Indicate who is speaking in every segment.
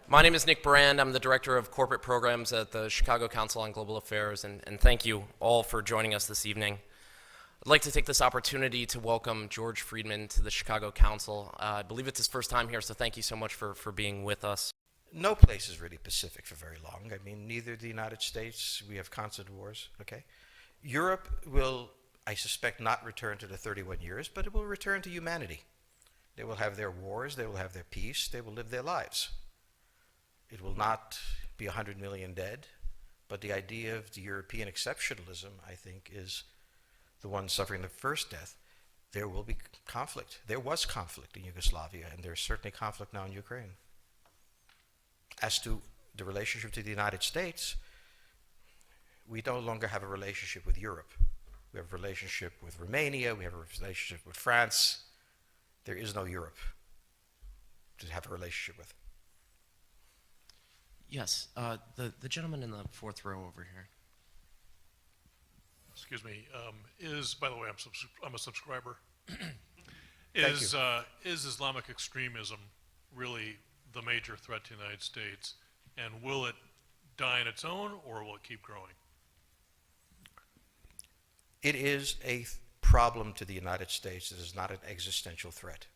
Speaker 1: My name is Nick Brand. I'm the Director of Corporate Programs at the Chicago Council on Global Affairs, and thank you all for joining us this evening. I'd like to take this opportunity to welcome George Friedman to the Chicago Council. I believe it's his first time here, so thank you so much for being with us.
Speaker 2: No place is really Pacific for very long. I mean, neither the United States, we have constant wars, okay? Europe will, I suspect, not return to the 31 years, but it will return to humanity. They will have their wars, they will have their peace, they will live their lives. It will not be 100 million dead, but the idea of the European exceptionalism, I think, is the one suffering the first death. There will be conflict. There was conflict in Yugoslavia, and there's certainly conflict now in Ukraine. As to the relationship to the United States, we no longer have a relationship with Europe. We have a relationship with Romania, we have a relationship with France. There is no Europe to have a relationship with.
Speaker 1: Yes, the gentleman in the fourth row over here.
Speaker 3: Excuse me. By the way, I'm a subscriber.
Speaker 2: Is
Speaker 3: Islamic extremism really the major threat to the United States, and will it die on its own, or will it keep growing?
Speaker 2: It is a problem to the United States. It is not an existential threat.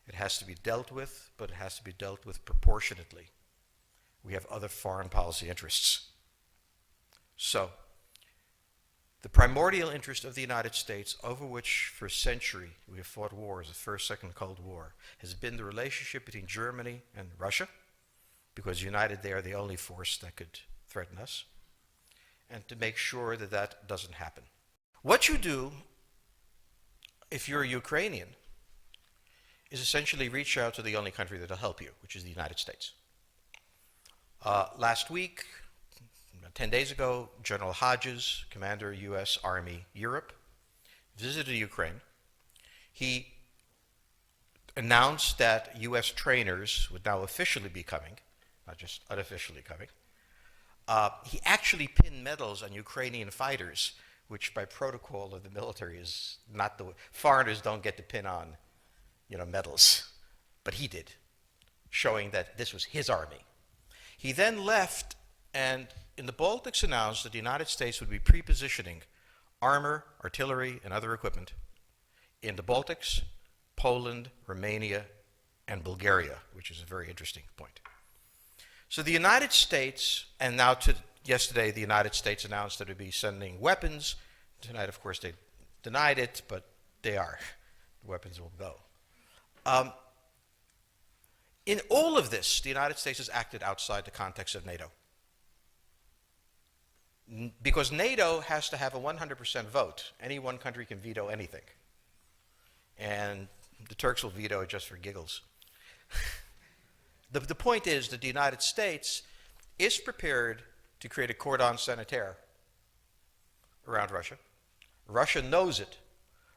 Speaker 2: It has to be dealt with, but it has to be dealt with proportionately. We have other foreign policy interests. So, the primordial interest of the United States, over which for a century we have fought wars, the First, Second Cold War, has been the relationship between Germany and Russia, because united they are the only force that could threaten us, and to make sure that that doesn't happen. What you do, if you're a Ukrainian, is essentially reach out to the only country that will help you, which is the United States. Last week, 10 days ago, General Hodges, Commander U.S. Army Europe, visited Ukraine. He announced that U.S. trainers would now officially be coming, not just unofficially coming. He actually pinned medals on Ukrainian fighters, which by protocol of the military is not the way. Foreigners don't get to pin on, medals, but he did, showing that this was his army. He then left and in the Baltics announced that the United States would be pre-positioning armor, artillery, and other equipment in the Baltics, Poland, Romania, and Bulgaria, which is a very interesting point. So the United States, and now yesterday the United States announced that it would be sending weapons. Tonight, of course, they denied it, but they are. The weapons will go. In all of this, the United States has acted outside the context of NATO. Because NATO has to have a 100% vote. Any one country can veto anything. And the Turks will veto it just for giggles. The point is that the United States is prepared to create a cordon sanitaire around Russia. Russia knows it.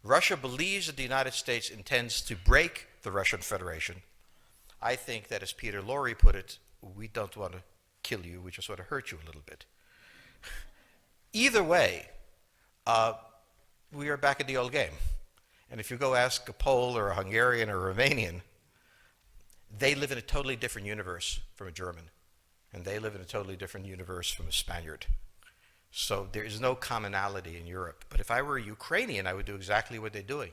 Speaker 2: Russia believes that the United States intends to break the Russian Federation. I think that, as Peter Lorre put it, we don't want to kill you, we just want to hurt you a little bit. Either way, we are back in the old game. And if you go ask a Pole or a Hungarian or a Romanian, they live in a totally different universe from a German. And they live in a totally different universe from a Spaniard. So there is no commonality in Europe. But if I were a Ukrainian, I would do exactly what they're doing.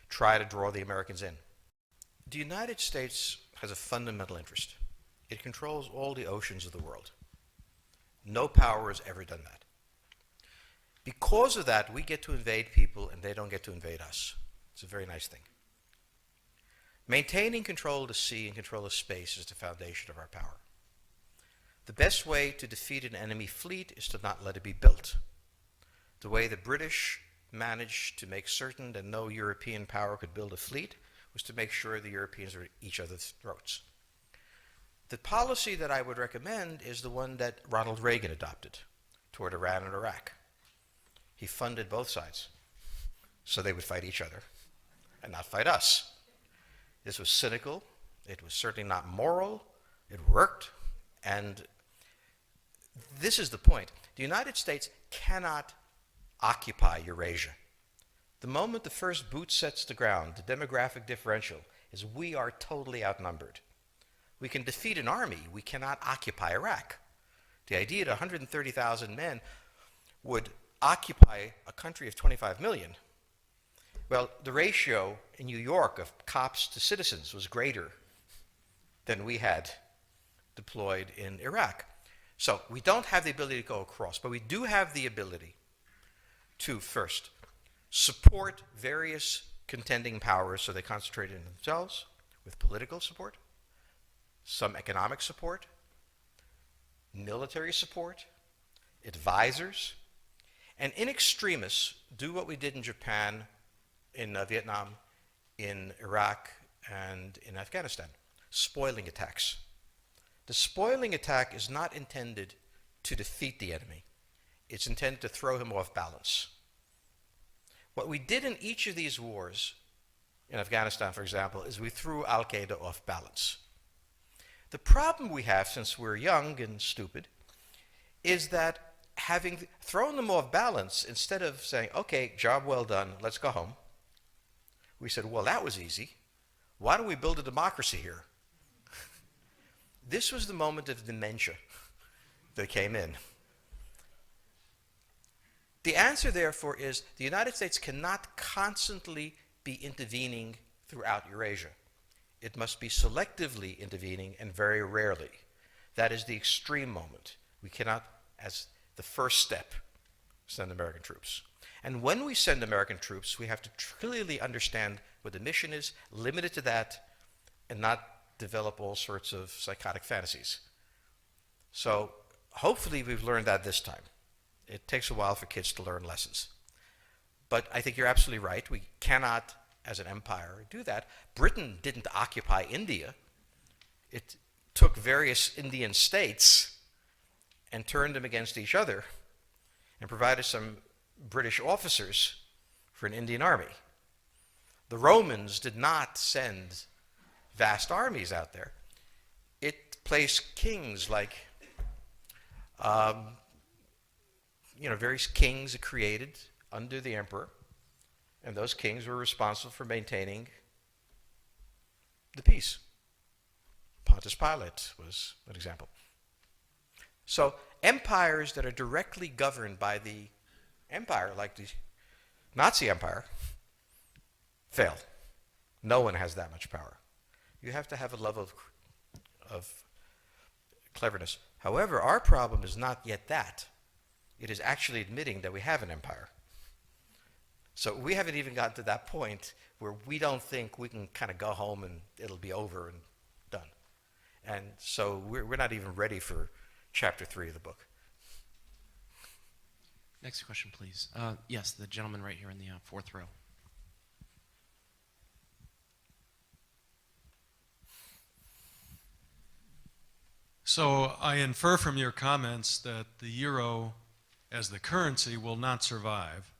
Speaker 2: Try to draw the Americans in. The United States has a fundamental interest. It controls all the oceans of the world. No power has ever done that. Because of that, we get to invade people and they don't get to invade us. It's a very nice thing. Maintaining control of the sea and control of space is the foundation of our power. The best way to defeat an enemy fleet is to not let it be built. The way the British managed to make certain that no European power could build a fleet was to make sure the Europeans were at each other's throats. The policy that I would recommend is the one that Ronald Reagan adopted toward Iran and Iraq. He funded both sides so they would fight each other and not fight us. This was cynical. It was certainly not moral. It worked. And this is the point. The United States cannot occupy Eurasia. The moment the first boot sets the ground, the demographic differential is we are totally outnumbered. We can defeat an army. We cannot occupy Iraq. The idea that 130,000 men would occupy a country of 25 million, well, the ratio in New York of cops to citizens was greater than we had deployed in Iraq. So we don't have the ability to go across, but we do have the ability to, first, support various contending powers so they concentrate in themselves with political support, some economic support, military support, advisors, and in extremis, do what we did in Japan, in Vietnam, in Iraq, and in Afghanistan, spoiling attacks. The spoiling attack is not intended to defeat the enemy. It's intended to throw him off balance. What we did in each of these wars, in Afghanistan, for example, is we threw Al-Qaeda off balance. The problem we have, since we're young and stupid, is that having thrown them off balance, instead of saying, okay, job well done, let's go home, we said, well, that was easy. Why don't we build a democracy here? This was the moment of dementia that came in. The answer, therefore, is the United States cannot constantly be intervening throughout Eurasia. It must be selectively intervening and very rarely. That is the extreme moment. We cannot, as the first step, send American troops. And when we send American troops, we have to clearly understand what the mission is, limit it to that, and not develop all sorts of psychotic fantasies. So hopefully we've learned that this time. It takes a while for kids to learn lessons. But I think you're absolutely right. We cannot, as an empire, do that. Britain didn't occupy India. It took various Indian states and turned them against each other and provided some British officers for an Indian army. The Romans did not send vast armies out there. It placed kings like, various kings it created under the emperor, and those kings were responsible for maintaining the peace. Pontius Pilate was an example. So empires that are directly governed by the empire, like the Nazi Empire, fail. No one has that much power. You have to have a level of cleverness. However, our problem is not yet that. It is actually admitting that we have an empire. So we haven't even gotten to that point where we don't think we can kind of go home and it'll be over and done. And so we're not even ready for chapter 3 of the book.
Speaker 1: Next question, please. Yes, the gentleman right here in the fourth row.
Speaker 4: So I infer from your comments that the euro as the currency will not survive.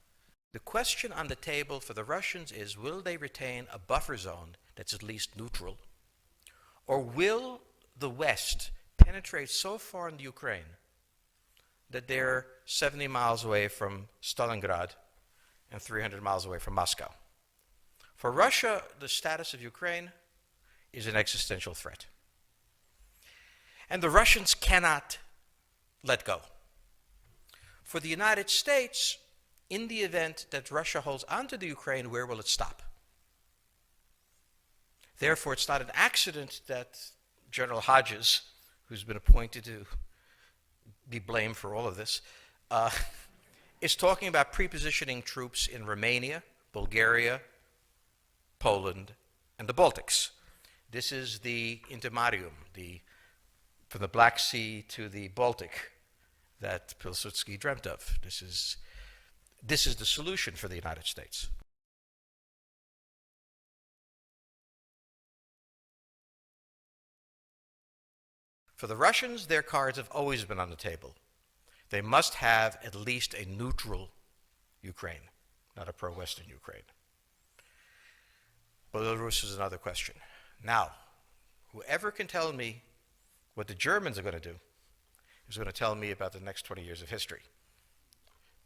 Speaker 2: The question on the table for the Russians is, will they retain a buffer zone that's at least neutral? Or will the West penetrate so far in the Ukraine that they're 70 miles away from Stalingrad and 300 miles away from Moscow? For Russia, the status of Ukraine is an existential threat. And the Russians cannot let go. For the United States, in the event that Russia holds onto the Ukraine, where will it stop? Therefore, it's not an accident that General Hodges, who's been appointed to be blamed for all of this, is talking about prepositioning troops in Romania, Bulgaria, Poland, and the Baltics. This is the intermarium, from the Black Sea to the Baltic, that Pilsudski dreamt of. This is the solution for the United States. For the Russians, their cards have always been on the table. They must have at least a neutral Ukraine, not a pro-Western Ukraine. Belarus is another question. Now, whoever can tell me what the Germans are going to do is going to tell me about the next 20 years of history.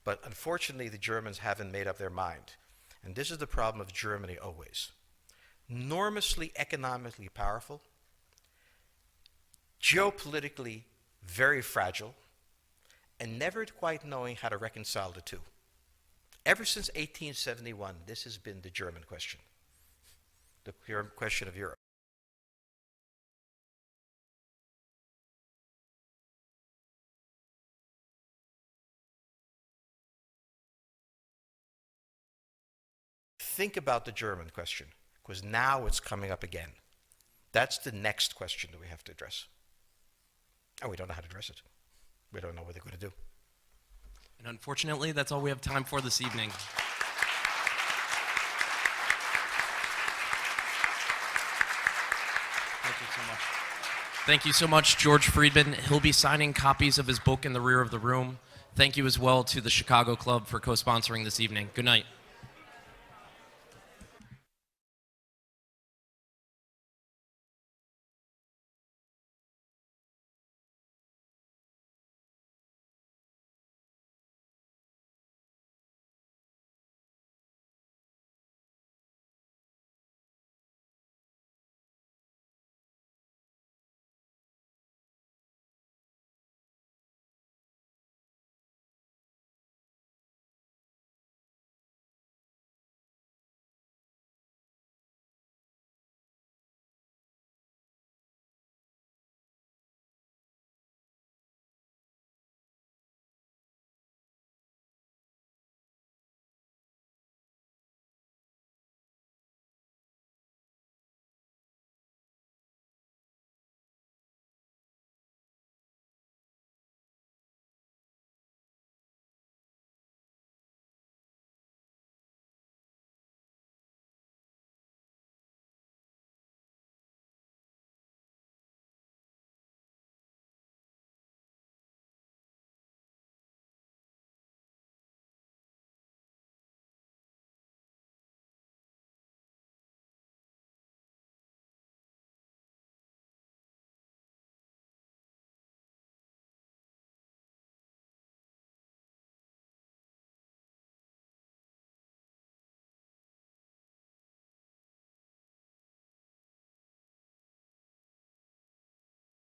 Speaker 2: But unfortunately, the Germans haven't made up their mind. And this is the problem of Germany always. Enormously economically powerful, geopolitically very fragile, and never quite knowing how to reconcile the two. Ever since 1871, this has been the German question, the question of Europe. Think about the German question, because now it's coming up again. That's the next question that we have to address. And we don't know how to address it. We don't know what they're going to do.
Speaker 1: And unfortunately, that's all we have time for this evening. Thank you so much. Thank you so much, George Friedman. He'll be signing copies of his book in the rear of the room. Thank you as well to the Chicago Club for co-sponsoring this evening. Good night.